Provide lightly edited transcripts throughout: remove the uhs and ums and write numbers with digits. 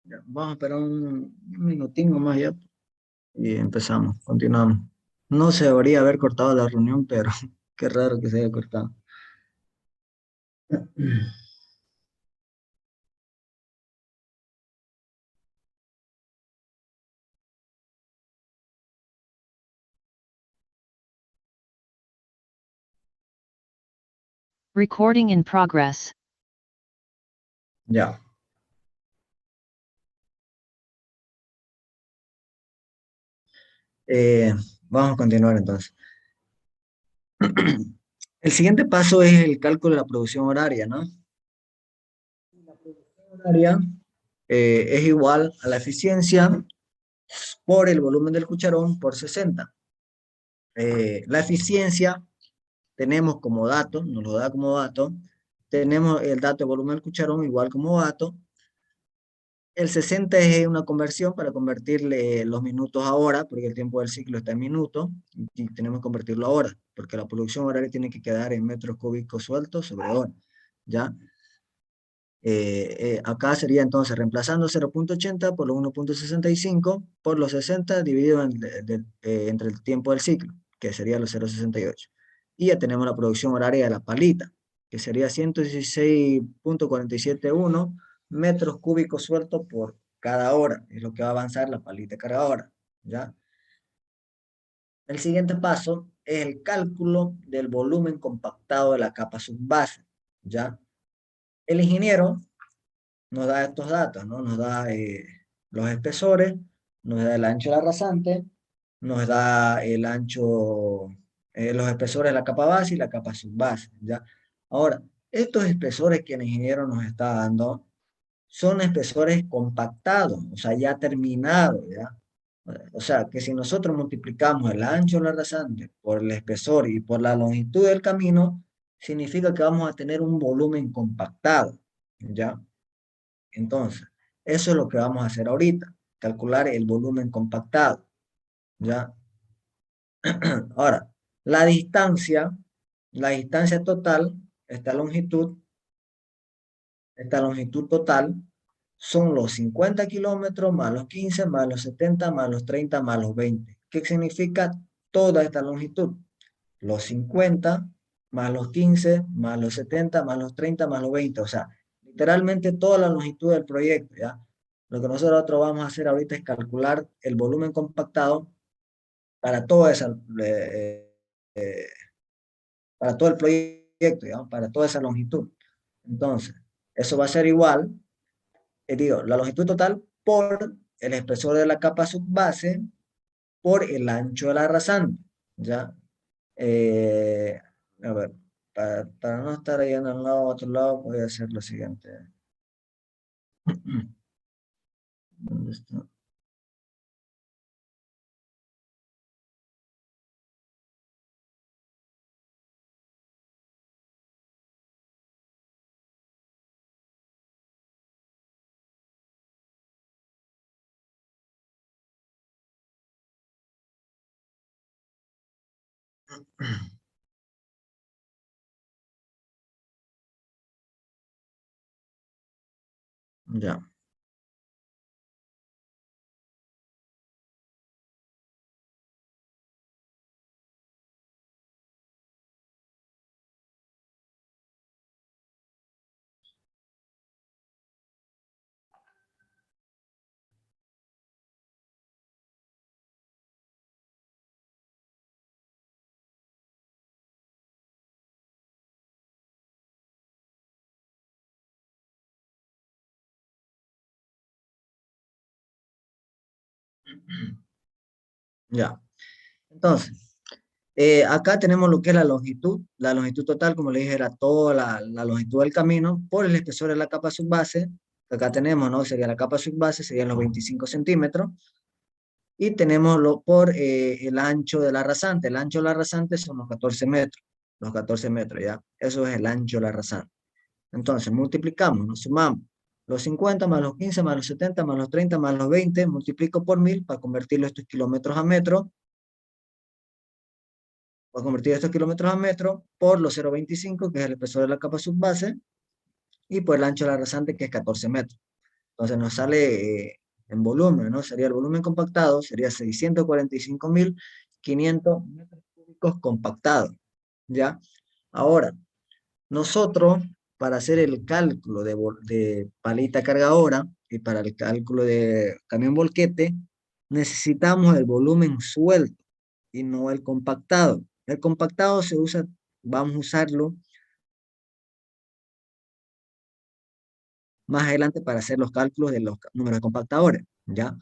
Ya, vamos a esperar un minutín más ya y empezamos, continuamos. No se debería haber cortado la reunión, pero qué raro que se haya cortado. Recording in progress. Ya. Eh, Vamos a continuar entonces. El siguiente paso es el cálculo de la producción horaria, ¿no? La producción horaria es igual a la eficiencia por el volumen del cucharón por 60. La eficiencia tenemos como dato, nos lo da como dato, tenemos el dato de volumen del cucharón igual como dato. El 60 es una conversión para convertirle los minutos a hora, porque el tiempo del ciclo está en minutos, y tenemos que convertirlo a hora, porque la producción horaria tiene que quedar en metros cúbicos sueltos sobre hora, ¿ya? Acá sería entonces reemplazando 0,80 por los 1,65 por los 60 dividido entre el tiempo del ciclo, que sería los 0,68. Y ya tenemos la producción horaria de la palita, que sería 116,471 metros cúbicos sueltos por cada hora. Es lo que va a avanzar la palita cada hora, ¿ya? El siguiente paso es el cálculo del volumen compactado de la capa subbase, ¿ya? El ingeniero nos da estos datos, ¿no? Nos da los espesores, nos da el ancho de la rasante, nos da el ancho, los espesores de la capa base y la capa subbase, ¿ya? Ahora, estos espesores que el ingeniero nos está dando son espesores compactados, o sea, ya terminados, ¿ya? O sea, que si nosotros multiplicamos el ancho de la rasante por el espesor y por la longitud del camino, significa que vamos a tener un volumen compactado, ¿ya? Entonces, eso es lo que vamos a hacer ahorita, calcular el volumen compactado, ¿ya? Ahora, la distancia total, esta longitud total, son los 50 kilómetros más los 15 más los 70 más los 30 más los 20. ¿Qué significa toda esta longitud? Los 50 más los 15 más los 70 más los 30 más los 20. O sea, literalmente toda la longitud del proyecto, ¿ya? Lo que nosotros vamos a hacer ahorita es calcular el volumen compactado para toda esa, para todo el proyecto, ¿ya? Para toda esa longitud. Entonces, eso va a ser igual, digo, la longitud total por el espesor de la capa subbase por el ancho de la rasante, ¿ya? Eh, a ver, para no estar ahí en un lado o otro lado, voy a hacer lo siguiente. ¿Dónde está? Ya. Ya. Entonces, acá tenemos lo que es la longitud total, como le dije, era toda la longitud del camino por el espesor de la capa subbase, que acá tenemos, ¿no? Sería la capa subbase, serían los 25 centímetros, y tenemos por el ancho de la rasante. El ancho de la rasante son los 14 metros, ¿ya? Eso es el ancho de la rasante. Entonces, multiplicamos, nos sumamos los 50 más los 15 más los 70 más los 30 más los 20, multiplico por 1000 para convertirlo estos kilómetros a metros. Voy a convertir estos kilómetros a metros por los 0,25, que es el espesor de la capa subbase, y por el ancho de la rasante, que es 14 metros. Entonces nos sale en volumen, ¿no? Sería el volumen compactado, sería 645.500 metros cúbicos compactados, ¿ya? Ahora, nosotros, para hacer el cálculo de palita cargadora y para el cálculo de camión volquete, necesitamos el volumen suelto y no el compactado. El compactado se usa, vamos a usarlo más adelante para hacer los cálculos de los números de compactadores, ¿ya?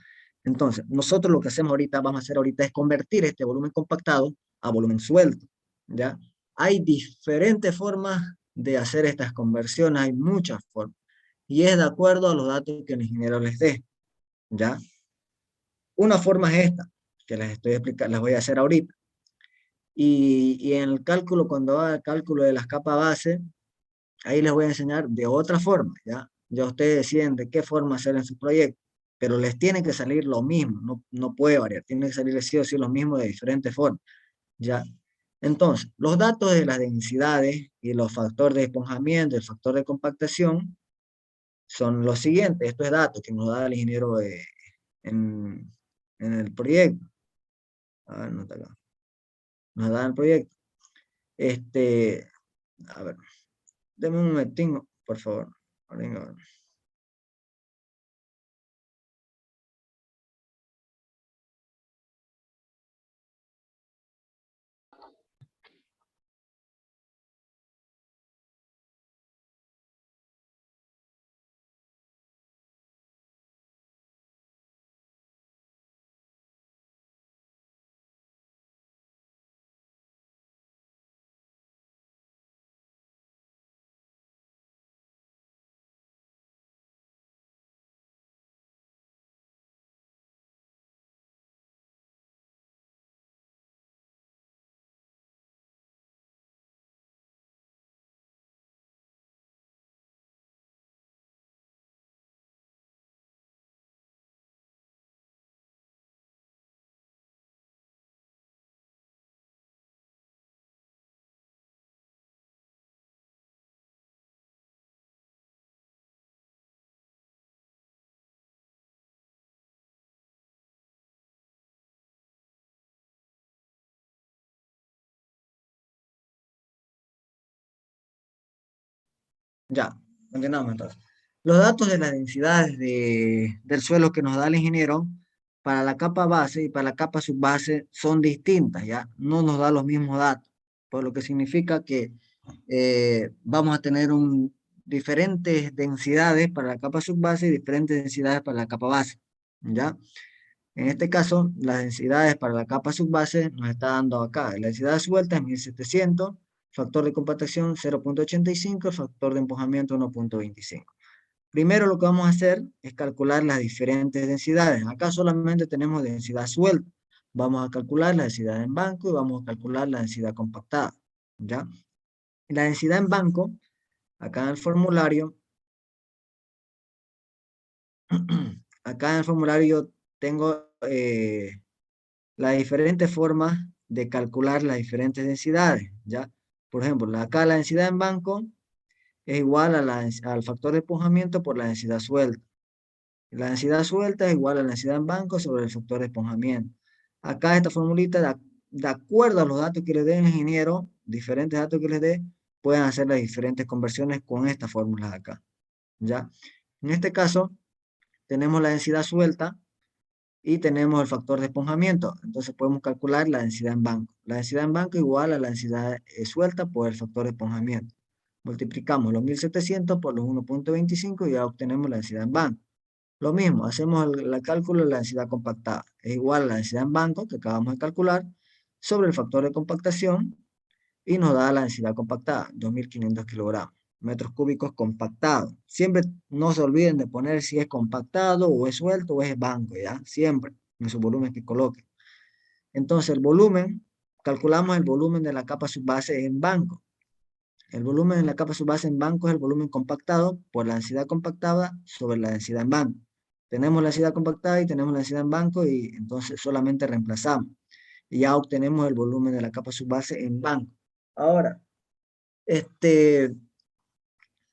Entonces, nosotros lo que hacemos ahorita, vamos a hacer ahorita es convertir este volumen compactado a volumen suelto, ¿ya? Hay diferentes formas de hacer estas conversiones, hay muchas formas, y es de acuerdo a los datos que el ingeniero les dé, ¿ya? Una forma es esta, que les estoy explicando, las voy a hacer ahorita. Y en el cálculo, cuando haga el cálculo de las capas base, ahí les voy a enseñar de otra forma, ¿ya? Ya ustedes deciden de qué forma hacer en su proyecto, pero les tiene que salir lo mismo, no puede variar, tiene que salir sí o sí lo mismo de diferentes formas, ¿ya? Entonces, los datos de las densidades y los factores de esponjamiento, el factor de compactación, son los siguientes. Estos datos que nos da el ingeniero en, en el proyecto. A ver, no está acá. Nos da el proyecto. A ver, denme un momentinho, por favor. Venga. Ya, continuamos entonces. Los datos de las densidades del suelo que nos da el ingeniero para la capa base y para la capa subbase son distintas, ¿ya? No nos da los mismos datos, por lo que significa que vamos a tener diferentes densidades para la capa subbase y diferentes densidades para la capa base, ¿ya? En este caso, las densidades para la capa subbase nos está dando acá. La densidad suelta es 1700, factor de compactación 0.85, el factor de empujamiento 1.25. Primero lo que vamos a hacer es calcular las diferentes densidades. Acá solamente tenemos densidad suelta. Vamos a calcular la densidad en banco y vamos a calcular la densidad compactada, ¿ya? La densidad en banco, acá en el formulario, acá en el formulario tengo las diferentes formas de calcular las diferentes densidades, ¿ya? Por ejemplo, acá la densidad en banco es igual a al factor de esponjamiento por la densidad suelta. La densidad suelta es igual a la densidad en banco sobre el factor de esponjamiento. Acá esta formulita, de acuerdo a los datos que le dé el ingeniero, diferentes datos que les dé, pueden hacer las diferentes conversiones con estas fórmulas acá, ¿ya? En este caso, tenemos la densidad suelta, y tenemos el factor de esponjamiento. Entonces podemos calcular la densidad en banco. La densidad en banco igual a la densidad suelta por el factor de esponjamiento. Multiplicamos los 1700 por los 1.25 y ya obtenemos la densidad en banco. Lo mismo, hacemos el cálculo de la densidad compactada. Es igual a la densidad en banco que acabamos de calcular sobre el factor de compactación y nos da la densidad compactada, 2500 kilogramos, metros cúbicos compactados. Siempre no se olviden de poner si es compactado o es suelto o es banco, ¿ya? Siempre en su volumen que coloquen. Entonces el volumen, calculamos el volumen de la capa subbase en banco. El volumen en la capa subbase en banco es el volumen compactado por la densidad compactada sobre la densidad en banco. Tenemos la densidad compactada y tenemos la densidad en banco y entonces solamente reemplazamos. Y ya obtenemos el volumen de la capa subbase en banco. Ahora, este,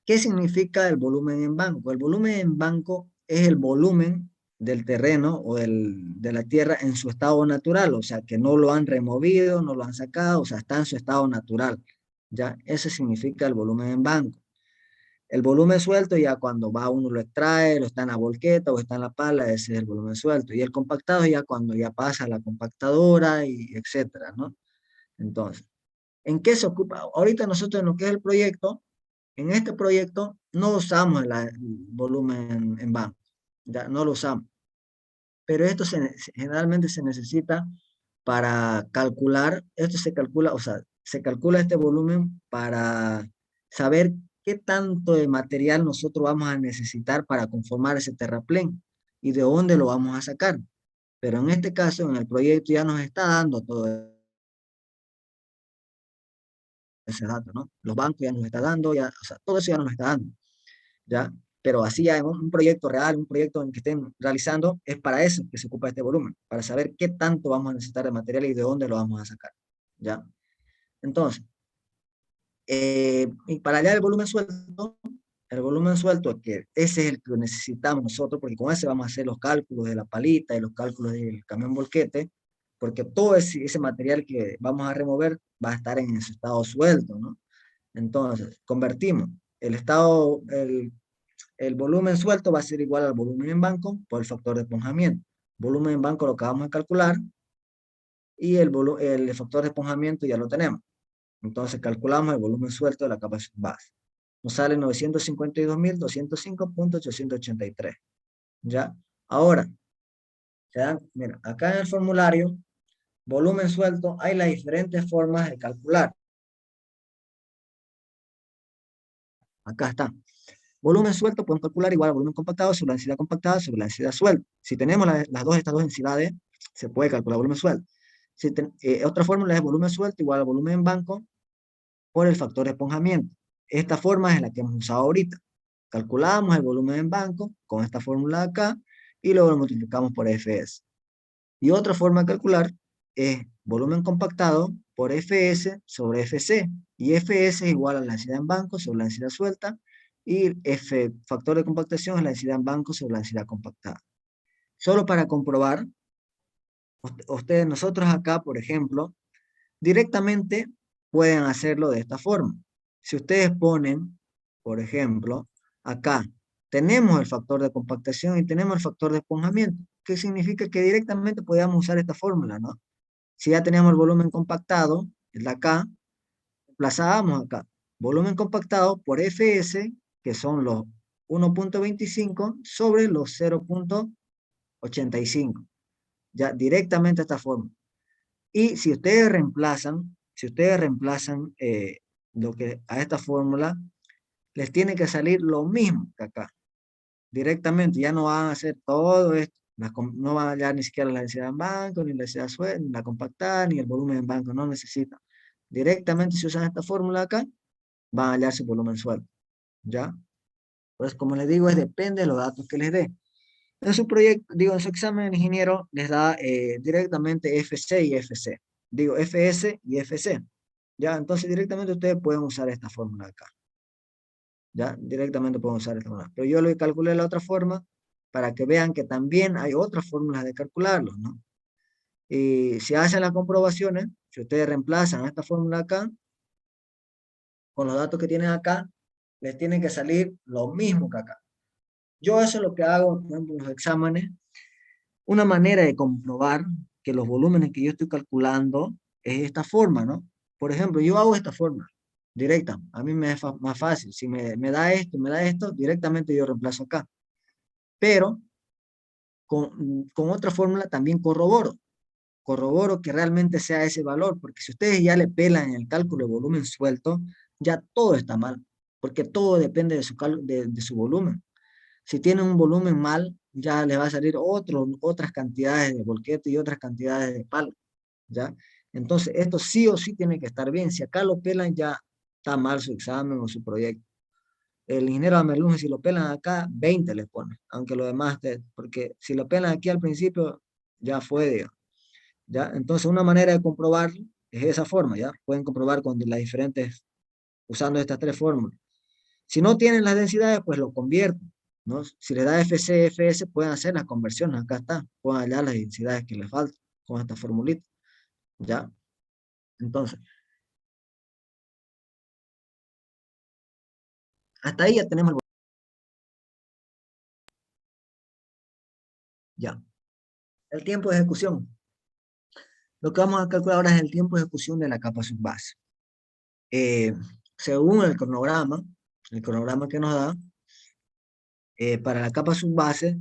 ¿qué significa el volumen en banco? El volumen en banco es el volumen del terreno o de la tierra en su estado natural, o sea, que no lo han removido, no lo han sacado, o sea, está en su estado natural, ¿ya? Eso significa el volumen en banco. El volumen suelto ya cuando va uno lo extrae, lo está en la volqueta o está en la pala, ese es el volumen suelto. Y el compactado ya cuando ya pasa a la compactadora y etcétera, ¿no? Entonces, ¿en qué se ocupa? Ahorita nosotros en lo que es el proyecto, en este proyecto no usamos el volumen en banco, ya no lo usamos. Pero esto generalmente se necesita para calcular, esto se calcula, o sea, se calcula este volumen para saber qué tanto de material nosotros vamos a necesitar para conformar ese terraplén y de dónde lo vamos a sacar. Pero en este caso, en el proyecto ya nos está dando todo ese dato, ¿no? Los bancos ya nos está dando, ya, o sea, todo eso ya nos está dando, ¿ya? Pero así ya en un proyecto real, un proyecto en que estén realizando, es para eso que se ocupa este volumen, para saber qué tanto vamos a necesitar de material y de dónde lo vamos a sacar, ¿ya? Entonces, y para hallar el volumen suelto, que ese es el que necesitamos nosotros, porque con ese vamos a hacer los cálculos de la palita y los cálculos del camión volquete, porque todo ese material que vamos a remover va a estar en su estado suelto, ¿no? Entonces, convertimos el volumen suelto va a ser igual al volumen en banco por el factor de esponjamiento. Volumen en banco lo acabamos de calcular y el factor de esponjamiento ya lo tenemos. Entonces calculamos el volumen suelto de la capa base. Nos sale 952.205.883. ¿Ya? Ahora, mira, acá en el formulario, volumen suelto, hay las diferentes formas de calcular. Acá está. Volumen suelto podemos calcular igual a volumen compactado sobre la densidad compactada sobre la densidad suelta. Si tenemos estas dos densidades, se puede calcular volumen suelto. Otra fórmula es volumen suelto igual a volumen en banco por el factor de esponjamiento. Esta forma es la que hemos usado ahorita. Calculamos el volumen en banco con esta fórmula de acá y luego lo multiplicamos por Fs. Y otra forma de calcular es volumen compactado por Fs sobre Fc. Y Fs es igual a la densidad en banco sobre la densidad suelta y factor de compactación es la densidad en banco sobre la densidad compactada. Solo para comprobar, nosotros acá, por ejemplo, directamente pueden hacerlo de esta forma. Si ustedes ponen, por ejemplo, acá tenemos el factor de compactación y tenemos el factor de esponjamiento, que significa que directamente podemos usar esta fórmula, ¿no? Si ya tenemos el volumen compactado, el de acá, reemplazábamos acá. Volumen compactado por Fs, que son los 1.25 sobre los 0.85. Ya directamente esta forma. Y si ustedes reemplazan lo que a esta fórmula, les tiene que salir lo mismo que acá. Directamente, ya no van a hacer todo esto. No van a hallar ni siquiera la densidad en banco, ni la densidad suelta, ni la compactada, ni el volumen en banco. No necesitan. Directamente, si usan esta fórmula acá, van a hallar su volumen suelto. ¿Ya? Pues como les digo, depende de los datos que les dé. En su proyecto, digo, en su examen de ingeniero les da directamente FC y FC. Digo, FS y FC. Ya, entonces directamente ustedes pueden usar esta fórmula acá. Ya, directamente pueden usar esta fórmula. Pero yo lo calculé de la otra forma para que vean que también hay otras fórmulas de calcularlo, ¿no? Y si hacen las comprobaciones, si ustedes reemplazan esta fórmula acá, con los datos que tienen acá, les tiene que salir lo mismo que acá. Yo eso es lo que hago, por ejemplo, en los exámenes. Una manera de comprobar que los volúmenes que yo estoy calculando es esta forma, ¿no? Por ejemplo, yo hago esta forma directa. A mí me es más fácil. Si me da esto, directamente yo reemplazo acá. Pero con otra fórmula también corroboro. Corroboro que realmente sea ese valor, porque si ustedes ya le pelan en el cálculo de volumen suelto, ya todo está mal, porque todo depende de su volumen. Si tienen un volumen mal, ya les va a salir otras cantidades de volquete y otras cantidades de palo, ¿ya? Entonces, esto sí o sí tiene que estar bien. Si acá lo pelan, ya está mal su examen o su proyecto. El ingeniero Amelunge, si lo pelan acá, 20 les pone, aunque lo demás, porque si lo pelan aquí al principio, ya fue, digamos, ¿ya? Entonces, una manera de comprobarlo es esa forma, ¿ya? Pueden comprobar con las usando estas tres fórmulas. Si no tienen las densidades, pues lo convierten. ¿no? Si le da FC, FS, pueden hacer las conversiones, acá está, pueden hallar las densidades que les faltan con esta formulita, ¿ya? Entonces, hasta ahí ya tenemos ya. El tiempo de ejecución. Lo que vamos a calcular ahora es el tiempo de ejecución de la capa subbase. Eh, Según el cronograma que nos da, para la capa subbase,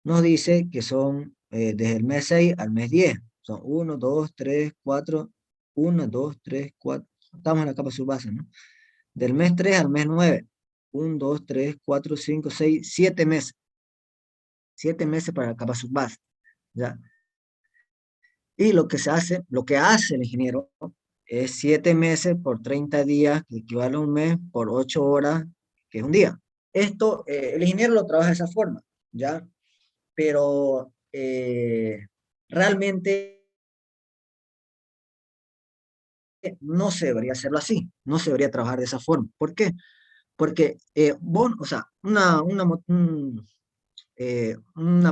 nos dice que son desde el mes 6 al mes 10. Son 1, 2, 3, 4, 1, 2, 3, 4. Estamos en la capa subbase, ¿no? Del mes 3 al mes 9. 1, 2, 3, 4, 5, 6, 7 meses. 7 meses para la capa subbase, ¿ya? Y lo que hace el ingeniero es 7 meses por 30 días, que equivale a un mes, por 8 horas, que es un día. Esto, el ingeniero lo trabaja de esa forma, ¿ya? Pero realmente no se debería hacerlo así, no se debería trabajar de esa forma. ¿Por qué? Porque vos, o sea, una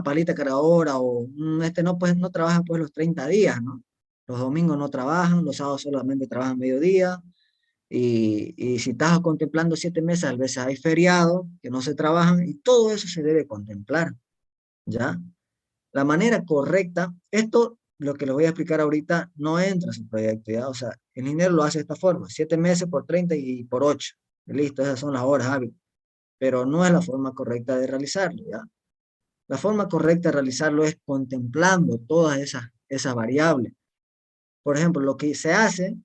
palita cargadora o no, pues no trabaja pues los 30 días, ¿no? Los domingos no trabajan, los sábados solamente trabajan mediodía, y si estás contemplando 7 meses, a veces hay feriados que no se trabajan, y todo eso se debe contemplar, ¿ya? La manera correcta, esto, lo que les voy a explicar ahorita, no entra en su proyecto, ¿ya? O sea, el ingeniero lo hace de esta forma, 7 meses por 30 y por 8, y listo, esas son las horas hábiles, pero no es la forma correcta de realizarlo, ¿ya? La forma correcta de realizarlo es contemplando todas esas variables. Por ejemplo, lo que se hace,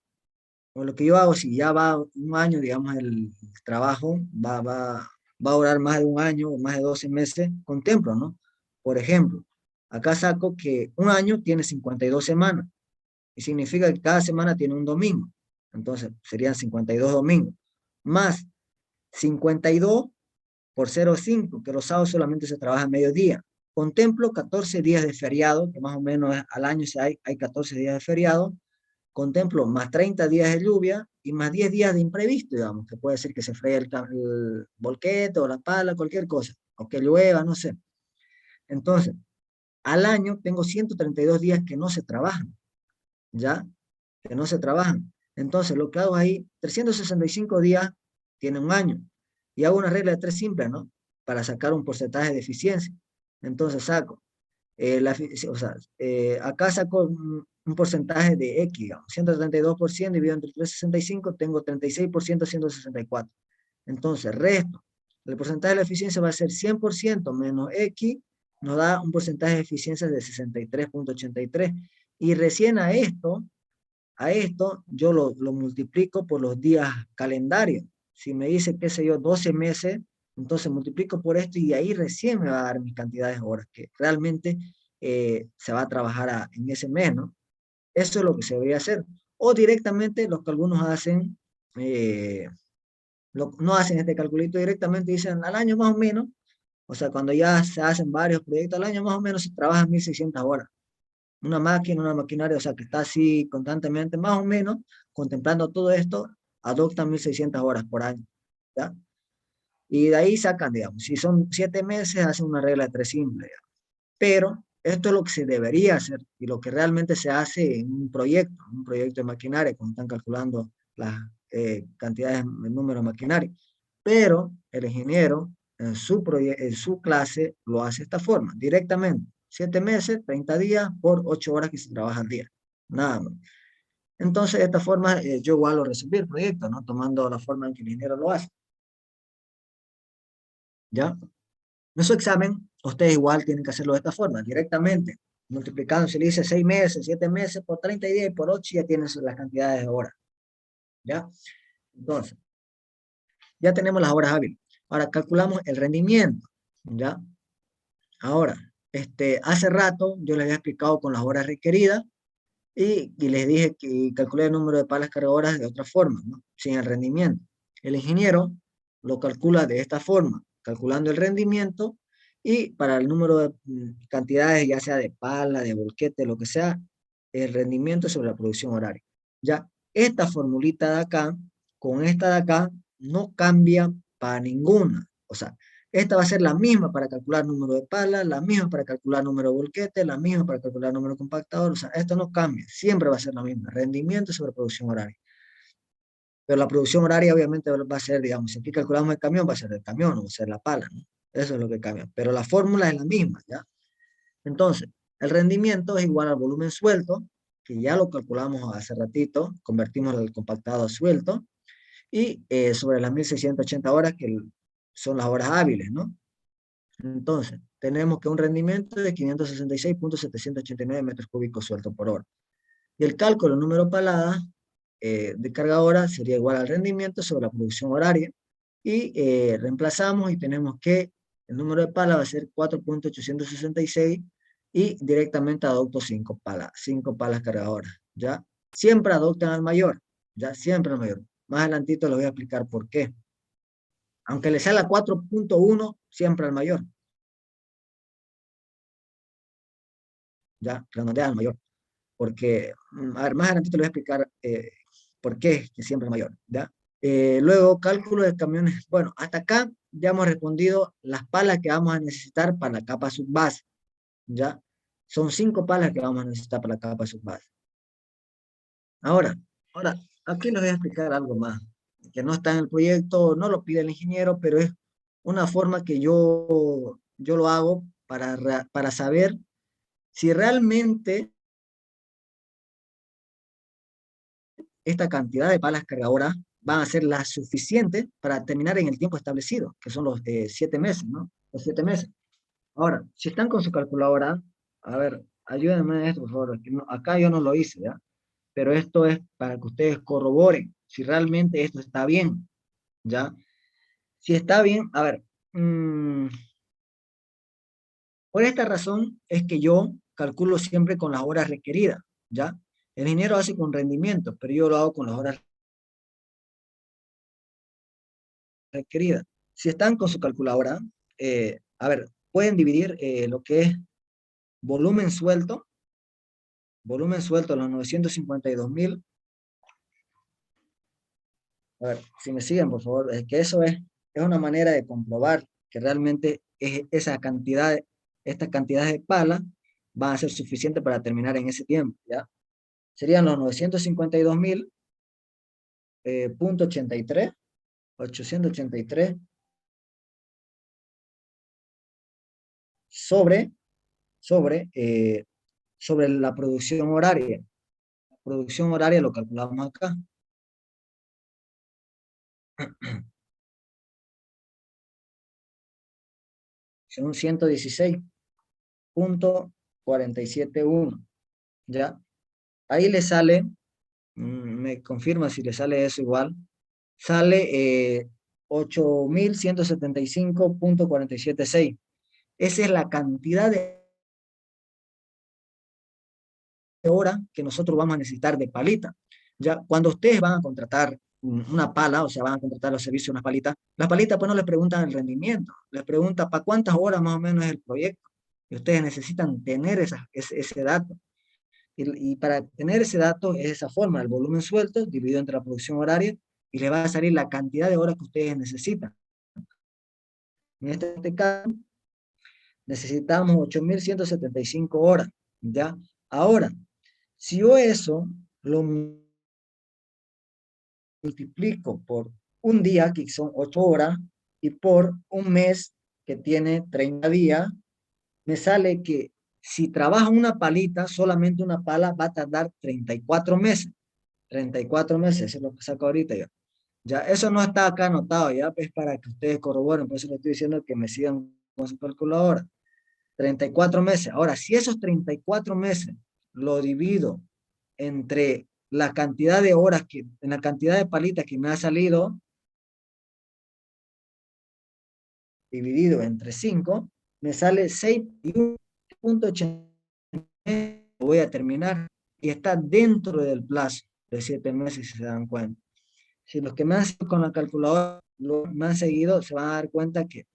o lo que yo hago, si ya va un año, digamos, el trabajo va a durar más de un año o más de 12 meses, contemplo, ¿no? Por ejemplo, acá saco que un año tiene 52 semanas, y significa que cada semana tiene un domingo. Entonces, serían 52 domingos, más 52 por 0,5, que los sábados solamente se trabaja a mediodía. Contemplo 14 días de feriado, que más o menos al año hay 14 días de feriado. Contemplo más 30 días de lluvia y más 10 días de imprevisto, digamos, que puede ser que se fregue el volquete o la pala, cualquier cosa, o que llueva, no sé. Entonces, al año tengo 132 días que no se trabajan, ¿ya? Que no se trabajan. Entonces, lo que hago ahí, 365 días tiene un año. Y hago una regla de tres simple, ¿no? Para sacar un porcentaje de eficiencia. Entonces saco, o sea, acá saco un porcentaje de X, digamos, 132% dividido entre 365, tengo 36%, 164. Entonces, resto. El porcentaje de la eficiencia va a ser 100% menos X, nos da un porcentaje de eficiencia de 63,83. Y recién a esto yo lo multiplico por los días calendarios. Si me dice, qué sé yo, 12 meses, entonces multiplico por esto y ahí recién me va a dar mis cantidades de horas que realmente se va a trabajar en ese mes, ¿no? Eso es lo que se debería hacer. O directamente los que algunos hacen, eh, no hacen este calculito directamente, dicen al año más o menos, o sea, cuando ya se hacen varios proyectos al año más o menos se trabajan 1.600 horas. Una máquina, una maquinaria, o sea, que está así constantemente, más o menos, contemplando todo esto, adoptan 1.600 horas por año, ¿ya? Y de ahí sacan, digamos, si son 7 meses, hacen una regla de tres simple, digamos. Pero esto es lo que se debería hacer y lo que realmente se hace en un proyecto de maquinaria, cuando están calculando las cantidades, el número de maquinaria. Pero el ingeniero en su clase lo hace de esta forma, directamente. 7 meses, 30 días por 8 horas que se trabaja al día. Nada más. Entonces, de esta forma, yo igual lo resolví el proyecto, ¿no? Tomando la forma en que el ingeniero lo hace. ¿Ya? En su examen, ustedes igual tienen que hacerlo de esta forma, directamente, multiplicando, se le dice 6 meses, 7 meses por 30 días y por 8 ya tienes las cantidades de horas, ¿ya? Entonces, ya tenemos las horas hábiles. Ahora calculamos el rendimiento, ¿ya? Ahora, hace rato yo les había explicado con las horas requeridas y les dije que calculé el número de palas cargadoras de otra forma, ¿no? Sin el rendimiento. El ingeniero lo calcula de esta forma, calculando el rendimiento y para el número de cantidades, ya sea de pala, de volquete, lo que sea, el rendimiento sobre la producción horaria. Ya, esta formulita de acá, con esta de acá, no cambia para ninguna. O sea, Esta va a ser la misma para calcular número de palas, la misma para calcular número de volquete, la misma para calcular número de compactador. O sea, esto no cambia, siempre va a ser la misma. Rendimiento sobre producción horaria. Pero la producción horaria obviamente va a ser, digamos, si aquí calculamos el camión, va a ser el camión, no va a ser la pala, ¿no? Eso es lo que cambia. Pero la fórmula es la misma, ¿ya? Entonces, el rendimiento es igual al volumen suelto, que ya lo calculamos hace ratito, convertimos el compactado a suelto, y sobre las 1680 horas, que son las horas hábiles, ¿no? Entonces, tenemos que un rendimiento de 566.789 metros cúbicos sueltos por hora. Y el cálculo número palada de carga hora sería igual al rendimiento sobre la producción horaria. Y reemplazamos y tenemos que el número de palas va a ser 4.866 y directamente adopto 5 palas cargadoras, ¿ya? Siempre adoptan al mayor, ¿ya? Siempre al mayor. Más adelantito les voy a explicar por qué. Aunque le salga 4.1, siempre al mayor, ¿ya? Redondea al mayor. Porque, a ver, más adelantito les voy a explicar por qué es que siempre al mayor, ¿ya? Luego, cálculo de camiones. Bueno, hasta acá ya hemos respondido las palas que vamos a necesitar para la capa subbase, ¿ya? Son 5 palas que vamos a necesitar para la capa subbase. Ahora, aquí les voy a explicar algo más, que no está en el proyecto, no lo pide el ingeniero, pero es una forma que yo lo hago para saber si realmente esta cantidad de palas cargadoras van a ser las suficientes para terminar en el tiempo establecido, que son los 7 meses, ¿no? Los 7 meses. Ahora, si están con su calculadora, a ver, ayúdenme en esto, por favor. Que acá yo no lo hice, ¿ya? Pero esto es para que ustedes corroboren si realmente esto está bien, ¿ya? Si está bien, a ver, por esta razón es que yo calculo siempre con las horas requeridas, ¿ya? El ingeniero hace con rendimiento, pero yo lo hago con las horas requeridas. Si están con su calculadora, a ver, pueden dividir lo que es volumen suelto, los 952.000. A ver, si me siguen, por favor, es que eso es una manera de comprobar que realmente esa cantidad, estas cantidades de palas van a ser suficientes para terminar en ese tiempo, ¿ya? Serían los 952.000, punto 83, 883 sobre, sobre la producción horaria. La producción horaria lo calculamos acá. Son 116.471, ¿ya? Ahí le sale, me confirma si le sale eso igual, sale 8.175.476. Esa es la cantidad de horas que nosotros vamos a necesitar de palita. Ya cuando ustedes van a contratar una pala, o sea, van a contratar los servicios de unas palitas, las palitas pues no les preguntan el rendimiento, les preguntan para cuántas horas más o menos es el proyecto. Y ustedes necesitan tener ese dato. Y para tener ese dato es esa forma, el volumen suelto dividido entre la producción horaria y le va a salir la cantidad de horas que ustedes necesitan. En este caso, necesitamos 8.175 horas, ¿ya? Ahora, si yo eso lo multiplico por un día, que son 8 horas, y por un mes, que tiene 30 días, me sale que si trabaja una palita, solamente una pala va a tardar 34 meses. 34 meses, eso es lo que saco ahorita ya. Ya, eso no está acá anotado, ya, pues para que ustedes corroboren, por eso les estoy diciendo que me sigan con su calculadora. 34 meses. Ahora, si esos 34 meses lo divido entre la cantidad de horas, en la cantidad de palitas que me ha salido, dividido entre 5, me sale 6.80. Voy a terminar y está dentro del plazo de 7 meses, si se dan cuenta. Si los que me han seguido con la calculadora me han seguido, se van a dar cuenta que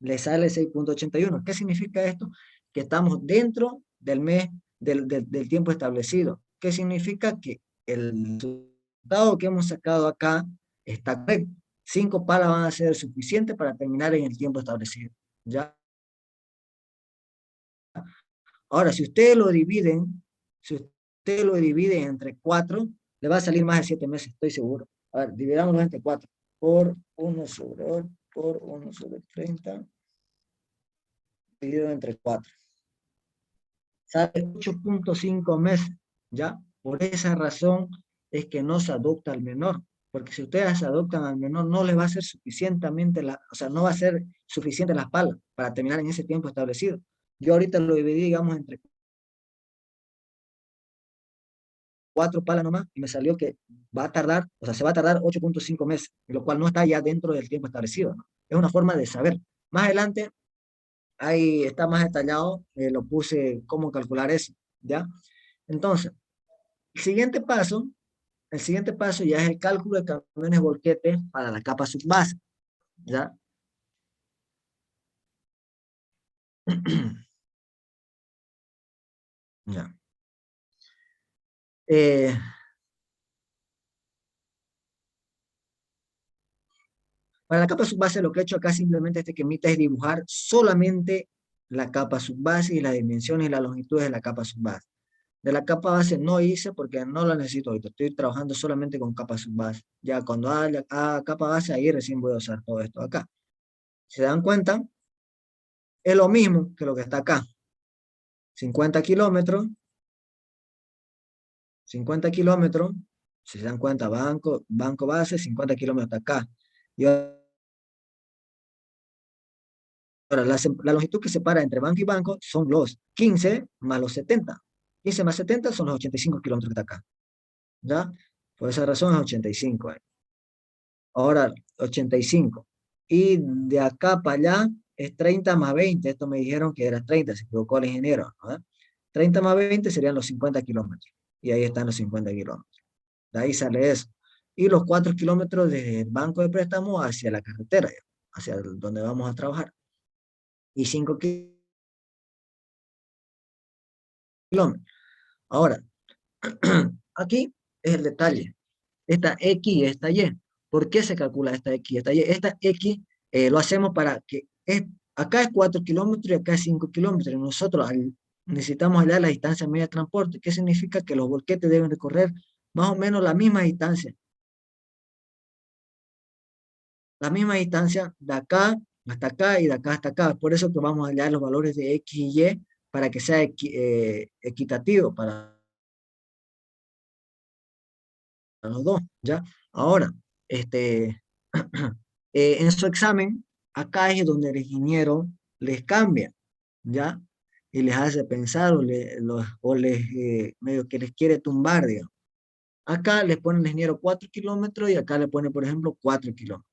le sale 6.81. ¿Qué significa esto? Que estamos dentro del mes, del tiempo establecido. ¿Qué significa? Que el resultado que hemos sacado acá está correcto. 5 palas van a ser suficientes para terminar en el tiempo establecido, ¿ya? Ahora, si ustedes lo dividen entre 4, le va a salir más de 7 meses, estoy seguro. A ver, dividámoslo entre 4. Por 1 sobre 8, por 1 sobre 30, dividido entre 4. Sale 8.5 meses, ¿ya? Por esa razón es que no se adopta al menor, porque si ustedes se adoptan al menor, no les va a ser suficientemente, o sea, no va a ser suficiente las palas para terminar en ese tiempo establecido. Yo ahorita lo dividí, digamos, entre 4 palas nomás, y me salió que va a tardar, o sea, se va a tardar 8.5 meses, lo cual no está ya dentro del tiempo establecido, ¿no? Es una forma de saber. Más adelante, ahí está más detallado, lo puse cómo calcular eso, ¿ya? Entonces, el siguiente paso, el siguiente paso ya es el cálculo de camiones volquetes para la capa subbase, ¿ya? Ya. Eh, para la capa subbase lo que he hecho acá simplemente este que emite es dibujar solamente la capa subbase y las dimensiones y las longitudes de la capa subbase. De la capa base no hice porque no la necesito ahorita, estoy trabajando solamente con capa subbase. Ya cuando haga capa base ahí recién voy a usar todo esto acá. Si se dan cuenta, es lo mismo que lo que está acá. 50 kilómetros 50 kilómetros, si se dan cuenta, banco base, 50 kilómetros acá. Y ahora, la longitud que separa entre banco y banco son los 15 más los 70. 15 más 70 son los 85 kilómetros que está acá. ¿Ya? Por esa razón es 85. Ahora, 85. Y de acá para allá es 30 más 20. Esto me dijeron que era 30, se equivocó el ingeniero, ¿no? 30 más 20 serían los 50 kilómetros. Y ahí están los 50 kilómetros. De ahí sale eso. Y los 4 kilómetros desde el banco de préstamo hacia la carretera, hacia donde vamos a trabajar. Y 5 kilómetros. Ahora, aquí es el detalle. Esta X y esta Y. ¿Por qué se calcula esta X y esta Y? Esta X lo hacemos para que acá es 4 kilómetros y acá es 5 kilómetros. Y nosotros necesitamos hallar la distancia media de transporte. ¿Qué significa? Que los volquetes deben recorrer más o menos la misma distancia de acá y de acá hasta acá. Por eso que vamos a hallar los valores de X y Y para que sea equitativo para los dos, ¿ya? Ahora, este, en su examen, acá es donde el ingeniero les cambia, ¿ya? Y les hace pensar o les medio que les quiere tumbar, digamos. Acá les pone el ingeniero 4 kilómetros y acá le pone, por ejemplo, 4 kilómetros.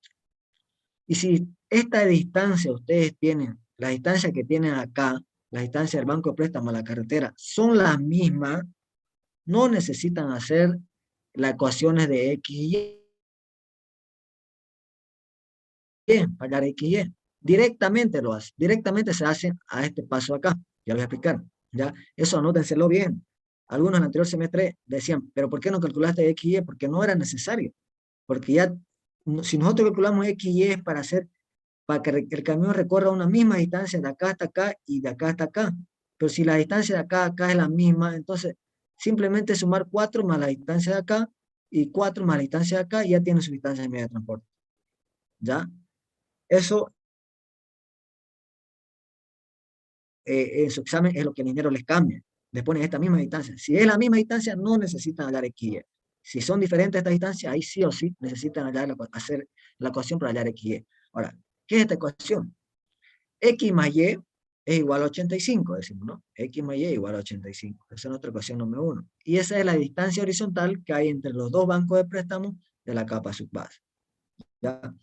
Y si esta distancia ustedes tienen, la distancia que tienen acá, la distancia del banco de préstamo a la carretera, son las mismas, no necesitan hacer las ecuaciones de X y Y, pagar X y Y. Directamente lo hace, directamente se hace a este paso acá. Ya lo voy a explicar, ¿ya? Eso anótenselo bien. Algunos en el anterior semestre decían, pero ¿por qué no calculaste X y Y? Porque no era necesario. Porque ya, si nosotros calculamos X y Y es para que el camión recorra una misma distancia de acá hasta acá y de acá hasta acá. Pero si la distancia de acá a acá es la misma, entonces simplemente sumar 4 más la distancia de acá y 4 más la distancia de acá y ya tiene su distancia de medio de transporte. ¿Ya? Eso en su examen es lo que el ingeniero les cambia. Les ponen esta misma distancia. Si es la misma distancia, no necesitan hallar X y Y. Si son diferentes estas distancias, ahí sí o sí necesitan hacer la ecuación para hallar X y Y. Ahora, ¿qué es esta ecuación? X más Y es igual a 85, decimos, ¿no? X más Y es igual a 85. Esa es nuestra ecuación número 1. Y esa es la distancia horizontal que hay entre los dos bancos de préstamo de la capa subbase. ¿Ya?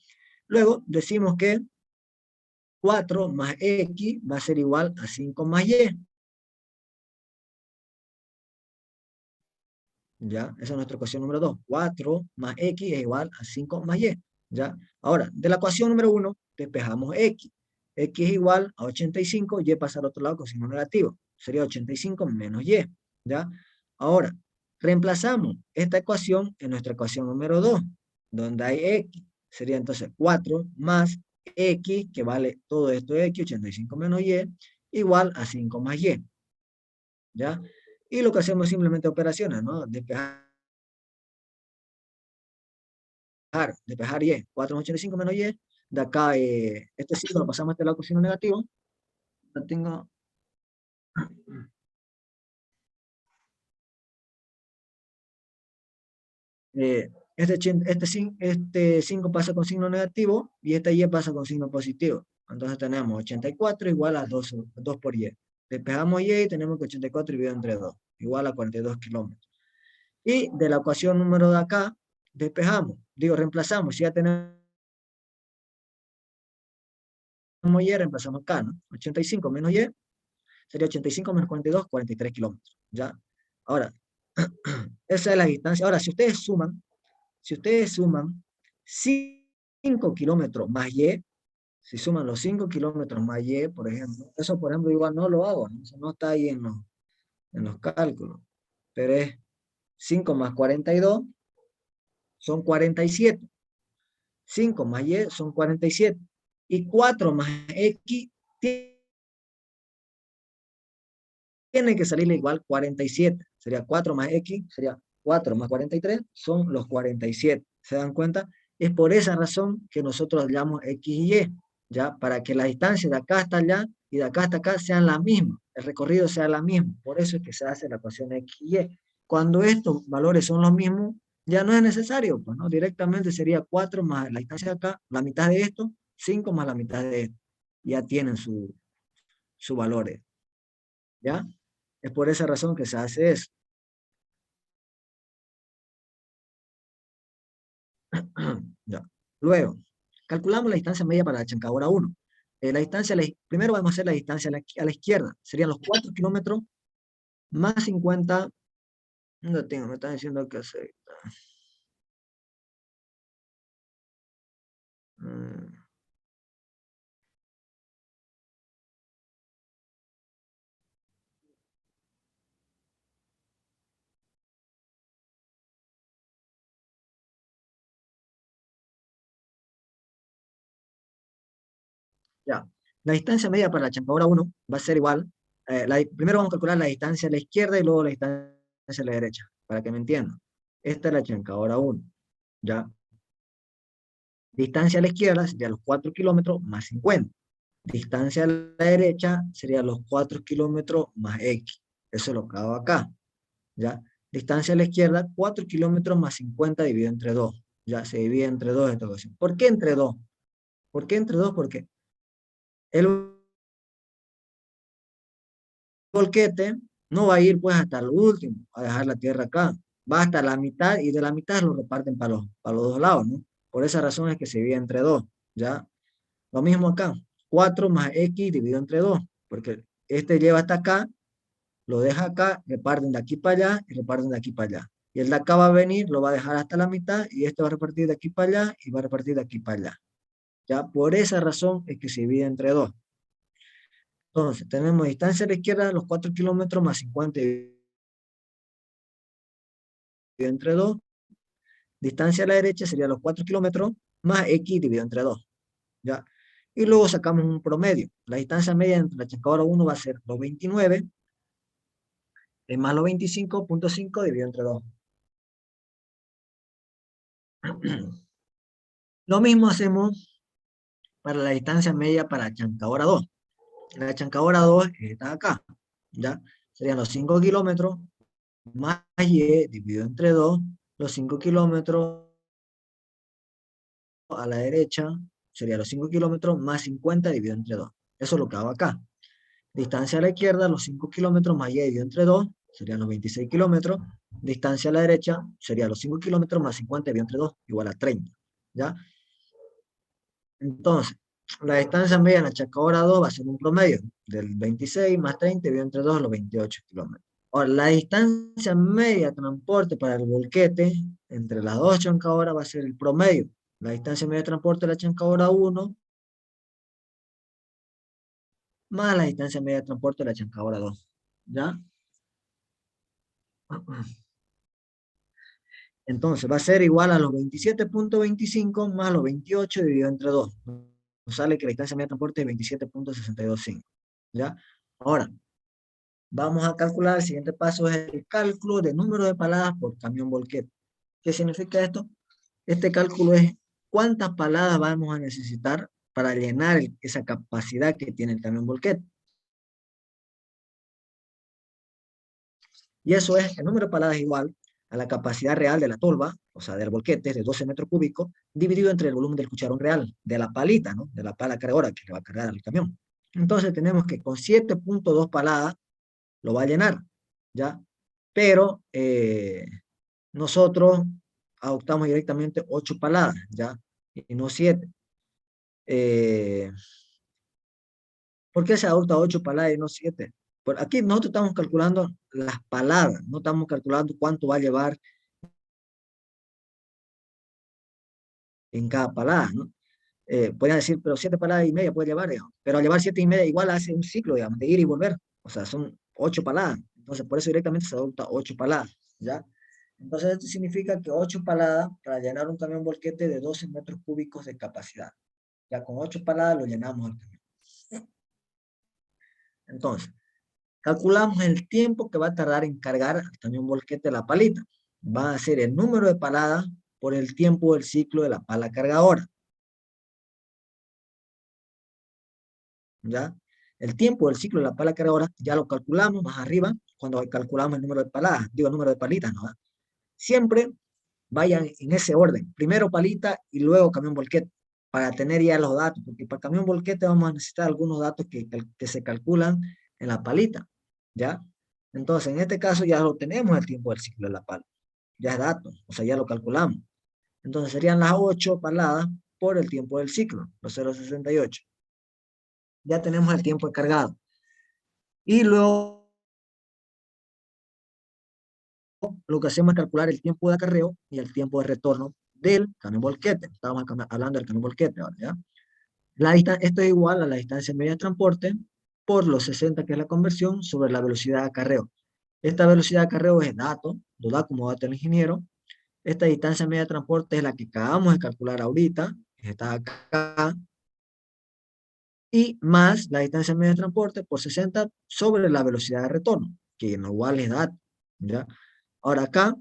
Luego decimos que 4 más X va a ser igual a 5 más Y. ¿Ya? Esa es nuestra ecuación número 2. 4 más X es igual a 5 más Y. ¿Ya? Ahora, de la ecuación número 1, despejamos X. X es igual a 85, Y pasa al otro lado con signo negativo. Sería 85 menos Y. ¿Ya? Ahora, reemplazamos esta ecuación en nuestra ecuación número 2, donde hay X. sería entonces 4 más X, que vale todo esto X, 85 menos Y, igual a 5 más Y, ¿ya? Y lo que hacemos es simplemente operaciones, ¿no? Despejar Y, 4 más 85 menos Y, de acá, este signo lo pasamos a este lado con signo negativo, lo tengo, este 5 pasa con signo negativo y esta Y pasa con signo positivo. Entonces tenemos 84 igual a 2 por Y. Despejamos Y y tenemos que 84 dividido entre 2, igual a 42 kilómetros. Y de la ecuación número de acá, despejamos, digo, reemplazamos, si ya tenemos Y, reemplazamos acá, ¿no? 85 menos Y sería 85 menos 42, 43 kilómetros, ¿ya? Ahora, esa es la distancia. Ahora, si ustedes suman 5 kilómetros más Y, si suman los 5 kilómetros más Y, por ejemplo, eso por ejemplo igual no lo hago, ¿no? Eso no está ahí en los cálculos, pero es 5 más 42 son 47, 5 más Y son 47, y 4 más X tiene que salirle igual 47, sería 4 más X, sería 4 más 43, son los 47, ¿se dan cuenta? Es por esa razón que nosotros llamamos X y Y, ¿ya? Para que la distancia de acá hasta allá y de acá hasta acá sean la misma, el recorrido sea la misma, por eso es que se hace la ecuación X y Y. Cuando estos valores son los mismos, ya no es necesario, pues, ¿no? Directamente sería 4 más la distancia de acá, la mitad de esto, 5 más la mitad de esto, ya tienen su valores, ¿ya? Es por esa razón que se hace eso. Ya. Luego, calculamos la distancia media para la chancadora 1. Primero vamos a hacer la distancia a la izquierda. Serían los 4 kilómetros más 50. No tengo, me están diciendo que hacer. Mm, ya. La distancia media para la chancadora 1 va a ser igual. Primero vamos a calcular la distancia a la izquierda y luego la distancia a la derecha, para que me entiendan. Esta es la chancadora 1. ¿Ya? Distancia a la izquierda sería los 4 kilómetros más 50. Distancia a la derecha sería los 4 kilómetros más X. Eso es lo que hago acá, ¿ya? Distancia a la izquierda, 4 kilómetros más 50 dividido entre 2. Ya se divide entre 2 esta ocasión. ¿Por qué entre 2? ¿Por qué entre 2? Porque el volquete no va a ir pues hasta el último, a dejar la tierra acá. Va hasta la mitad y de la mitad lo reparten para los dos lados, ¿no? Por esa razón es que se divide entre 2, ¿ya? Lo mismo acá, 4 más X dividido entre 2, porque este lleva hasta acá, lo deja acá, reparten de aquí para allá y reparten de aquí para allá. Y el de acá va a venir, lo va a dejar hasta la mitad y este va a repartir de aquí para allá y va a repartir de aquí para allá. Ya, por esa razón es que se divide entre 2. Entonces, tenemos distancia a la izquierda, los 4 kilómetros más 50 dividido entre 2. Distancia a la derecha sería los 4 kilómetros más X dividido entre 2. ¿Ya? Y luego sacamos un promedio. La distancia media entre la chascadora 1 va a ser los 29 más los 25.5 dividido entre 2. Lo mismo hacemos para la distancia media para Chancadora 2. La Chancadora 2 está acá, ¿ya? Serían los 5 kilómetros más Y dividido entre 2. Los 5 kilómetros a la derecha serían los 5 kilómetros más 50 dividido entre 2. Eso es lo que hago acá. Distancia a la izquierda, los 5 kilómetros más Y dividido entre 2, serían los 26 kilómetros. Distancia a la derecha, serían los 5 kilómetros más 50 dividido entre 2, igual a 30. ¿Ya? Entonces, la distancia media en la chacabora 2 va a ser un promedio del 26 más 30 dividido entre 2, los 28 kilómetros. Ahora, la distancia media de transporte para el volquete entre las dos chancadoras va a ser el promedio. La distancia media de transporte de la chancadora 1 más la distancia media de transporte de la chancadora 2. ¿Ya? Entonces va a ser igual a los 27.25 más los 28 dividido entre 2. Nos sale que la distancia media de transporte es 27.625. ¿Ya? Ahora, vamos a calcular, el siguiente paso es el cálculo de número de paladas por camión volquete. ¿Qué significa esto? Este cálculo es cuántas paladas vamos a necesitar para llenar esa capacidad que tiene el camión volquete. Y eso es, el número de paladas igual a la capacidad real de la tolva, o sea, del volquete, de 12 metros cúbicos, dividido entre el volumen del cucharón real, de la palita, ¿no? De la pala cargadora que le va a cargar al camión. Entonces tenemos que con 7.2 paladas lo va a llenar, ¿ya? Pero nosotros adoptamos directamente 8 paladas, ¿ya? Y no 7. Eh, ¿Por qué se adopta 8 paladas y no 7? Por aquí nosotros estamos calculando las paladas, no estamos calculando cuánto va a llevar en cada palada, ¿no? Podrían decir, pero 7 paladas y media puede llevar, digamos. Pero al llevar 7 y media igual hace un ciclo, digamos, de ir y volver. O sea, son 8 paladas. Entonces, por eso directamente se adopta 8 paladas, ¿ya? Entonces, esto significa que 8 paladas para llenar un camión volquete de 12 metros cúbicos de capacidad. Ya con 8 paladas lo llenamos al camión. Entonces, calculamos el tiempo que va a tardar en cargar al camión volquete la palita. Va a ser el número de paladas por el tiempo del ciclo de la pala cargadora. ¿Ya? El tiempo del ciclo de la pala cargadora ya lo calculamos más arriba cuando calculamos el número de paladas, digo el número de palitas, ¿no? Siempre vayan en ese orden, primero palita y luego camión volquete, para tener ya los datos, porque para camión volquete vamos a necesitar algunos datos que se calculan en la palita, ¿ya? Entonces, en este caso ya lo tenemos el tiempo del ciclo de la pala, ya es dato, o sea, ya lo calculamos. Entonces serían las 8 paladas por el tiempo del ciclo, los 0,68. Ya tenemos el tiempo cargado. Y luego lo que hacemos es calcular el tiempo de acarreo y el tiempo de retorno del camión volquete. Estamos hablando del camión volquete ahora, ¿ya? Esto es igual a la distancia media de transporte por los 60, que es la conversión, sobre la velocidad de acarreo. Esta velocidad de acarreo es dato, lo da como dato el ingeniero. Esta distancia media de transporte es la que acabamos de calcular ahorita, que está acá, y más la distancia media de transporte por 60 sobre la velocidad de retorno, que igual es dato, ¿ya? Ahora acá